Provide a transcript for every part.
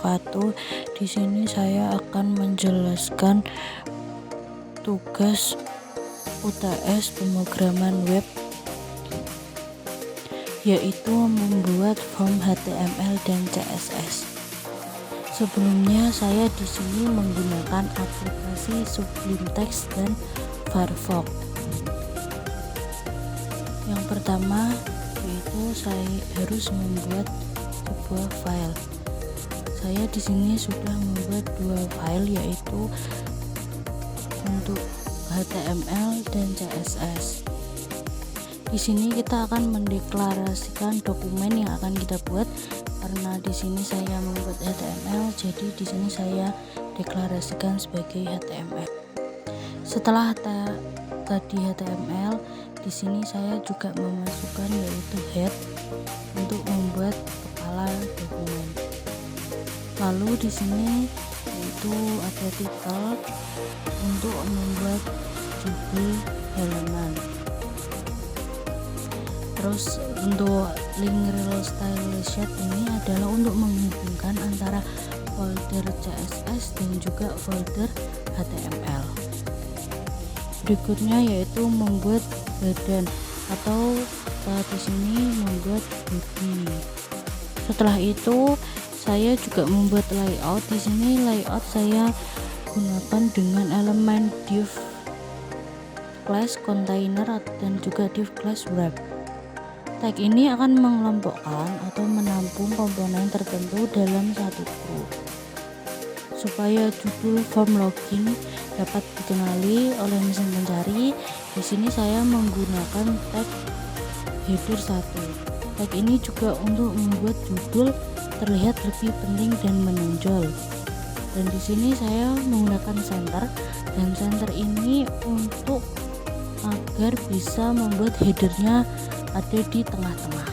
wabarakatuh. Di sini saya akan menjelaskan tugas UTS pemrograman web, yaitu membuat form HTML dan CSS. Sebelumnya saya di sini menggunakan aplikasi Sublime Text dan Firefox. Yang pertama yaitu saya harus membuat sebuah file. Saya di sini sudah membuat dua file, yaitu untuk HTML dan CSS. Di sini kita akan mendeklarasikan dokumen yang akan kita buat. Karena di sini saya membuat HTML, jadi di sini saya deklarasikan sebagai HTML. Setelah tadi HTML, di sini saya juga memasukkan yaitu head untuk membuat kepala dokumen. Lalu di sini yaitu ada title untuk membuat judul halaman. Terus untuk link rel style sheet ini adalah untuk menghubungkan antara folder CSS dan juga folder HTML. Berikutnya yaitu membuat badan atau di sini membuat body. Setelah itu saya juga membuat layout. Di sini layout saya gunakan dengan elemen div class container dan juga div class wrap. Tag ini akan mengelompokkan atau menampung komponen tertentu dalam satu group. Supaya judul form login dapat dikenali oleh mesin pencari, di sini saya menggunakan tag header 1. Tag ini juga untuk membuat judul terlihat lebih penting dan menonjol. Dan di sini saya menggunakan center, dan center ini untuk agar bisa membuat headernya ada di tengah-tengah.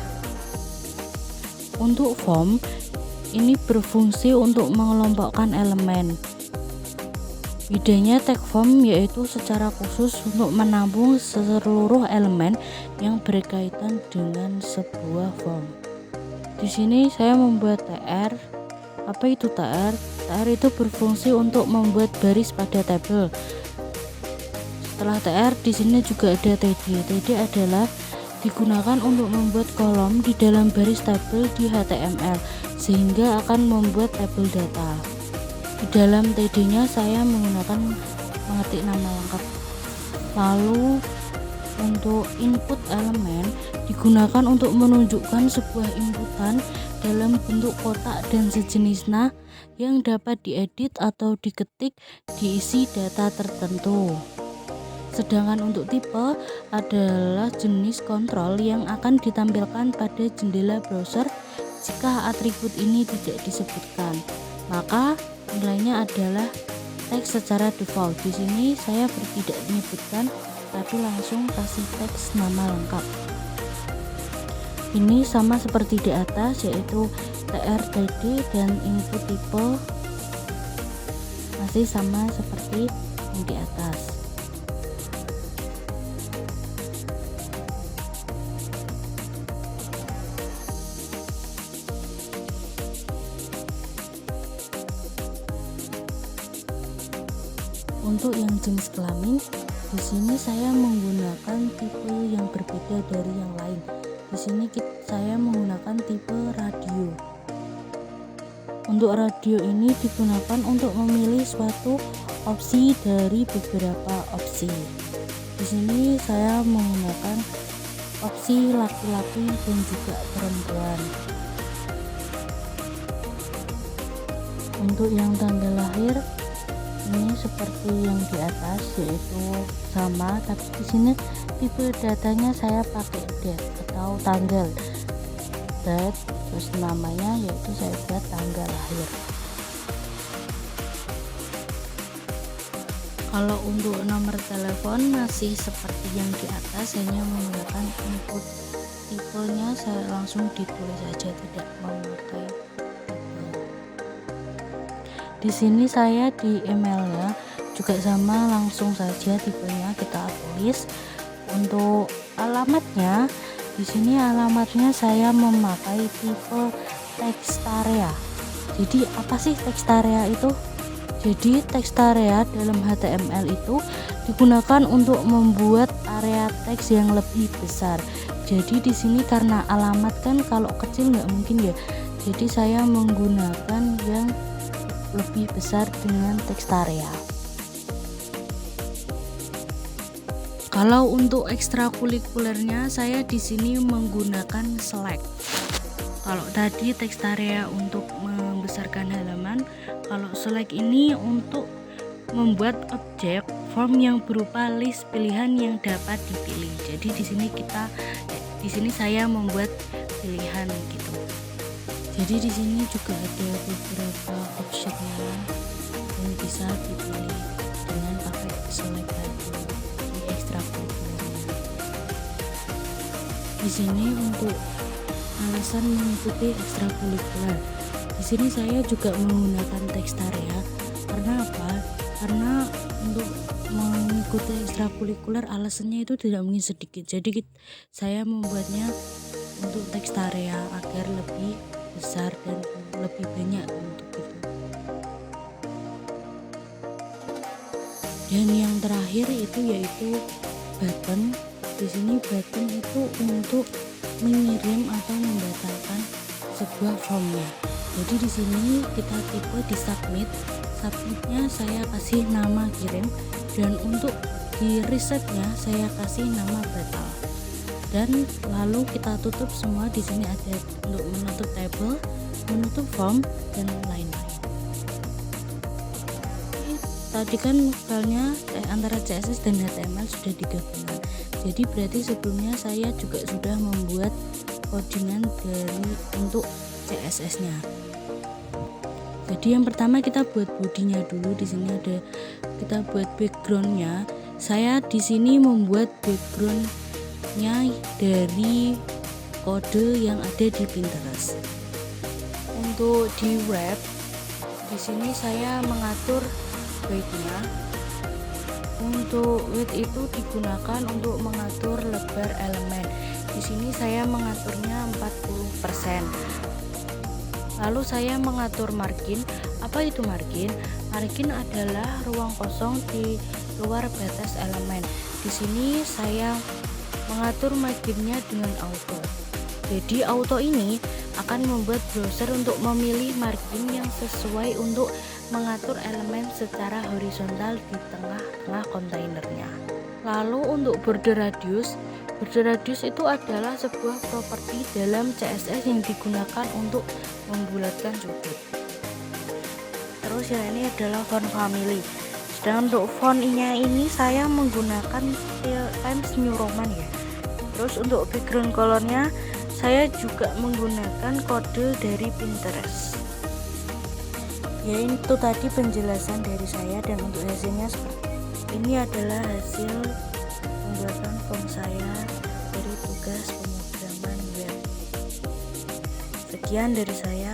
Untuk form ini berfungsi untuk mengelompokkan elemen. Bedanya tag form yaitu secara khusus untuk menampung seluruh elemen yang berkaitan dengan sebuah form. Di sini saya membuat tr. Apa itu tr? Tr itu berfungsi untuk membuat baris pada tabel. Setelah tr, di sini juga ada td. Td adalah digunakan untuk membuat kolom di dalam baris tabel di HTML, sehingga akan membuat tabel data. Di dalam td-nya saya menggunakan mengetik nama lengkap. Lalu untuk input elemen digunakan untuk menunjukkan sebuah inputan dalam bentuk kotak dan sejenisnya yang dapat diedit atau diketik diisi data tertentu. Sedangkan untuk tipe adalah jenis kontrol yang akan ditampilkan pada jendela browser. Jika atribut ini tidak disebutkan, maka nilainya adalah teks secara default. Di sini saya tidak menyebutkan, tapi langsung kasih teks nama lengkap. Ini sama seperti di atas, yaitu trtd dan input tipe masih sama seperti yang di atas. Untuk yang jenis kelamin, di sini saya menggunakan tipe yang berbeda dari yang lain. Di sini saya menggunakan tipe radio. Untuk radio ini digunakan untuk memilih suatu opsi dari beberapa opsi. Di sini saya menggunakan opsi laki-laki dan juga perempuan. Untuk yang tanggal lahir ini seperti yang di atas, yaitu sama, tapi di sini tipe datanya saya pakai date atau tanggal. Date, terus namanya yaitu saya buat tanggal lahir. Kalau untuk nomor telepon masih seperti yang di atas, hanya menggunakan input tipenya saya langsung ditulis saja, tidak memakai. Di sini saya di emailnya juga sama, langsung saja tipenya kita tulis. Untuk alamatnya, di sini alamatnya saya memakai tipe text area. Jadi apa sih Textarea itu? Jadi Textarea dalam HTML itu digunakan untuk membuat area teks yang lebih besar. Jadi di sini karena alamat kan kalau kecil nggak mungkin ya. Jadi saya menggunakan yang lebih besar dengan Textarea. Kalau untuk ekstrakurikulernya saya di sini menggunakan Slack. Kalau tadi Textarea untuk membesarkan halaman, kalau Slack ini untuk membuat objek form yang berupa list pilihan yang dapat dipilih. Jadi di sini saya membuat pilihan gitu. Jadi di sini juga ada beberapa optionnya yang bisa dipilih dengan pakai Slack tadi di ekstrakurikulernya. Di sini untuk alasan mengikuti ekstrakurikuler. Di sini saya juga menggunakan Textarea. Karena apa? Karena untuk mengikuti ekstrakurikuler alasannya itu tidak mungkin sedikit. Jadi saya membuatnya untuk Textarea agar lebih besar dan lebih banyak untuk itu. Dan yang terakhir itu yaitu button. Di sini button itu untuk mengirim atau membatalkan sebuah formnya. Jadi di sini kita tipe di submit. Submitnya saya kasih nama kirim, dan untuk di resetnya saya kasih nama batal. Dan lalu kita tutup semua. Di sini ada untuk menutup table, menutup form, dan lain-lain. Tadi kan filenya antara CSS dan HTML sudah digabungkan. Jadi berarti sebelumnya saya juga sudah membuat codingan untuk CSS-nya. Jadi yang pertama kita buat bodinya dulu. Di sini ada kita buat backgroundnya. Saya di sini membuat backgroundnya dari kode yang ada di Pinterest. Untuk di web, di sini saya mengatur width-nya. Untuk width itu digunakan untuk mengatur lebar elemen. Di sini saya mengaturnya 40%. Lalu saya mengatur margin. Apa itu margin? Margin adalah ruang kosong di luar batas elemen. Di sini saya mengatur marginnya dengan auto. Jadi auto ini akan membuat browser untuk memilih margin yang sesuai untuk mengatur elemen secara horizontal di tengah-tengah kontainernya. Lalu untuk border radius itu adalah sebuah properti dalam CSS yang digunakan untuk membulatkan sudut. Terus ya, ini adalah font family. Sedangkan untuk fontnya ini saya menggunakan Times New Roman ya. Terus untuk background colornya saya juga menggunakan kode dari Pinterest. Ya, itu tadi penjelasan dari saya, dan untuk hasilnya seperti ini adalah hasil pembuatan form saya dari tugas pemrograman web. Sekian dari saya.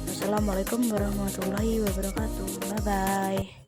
Wassalamualaikum warahmatullahi wabarakatuh. Bye bye.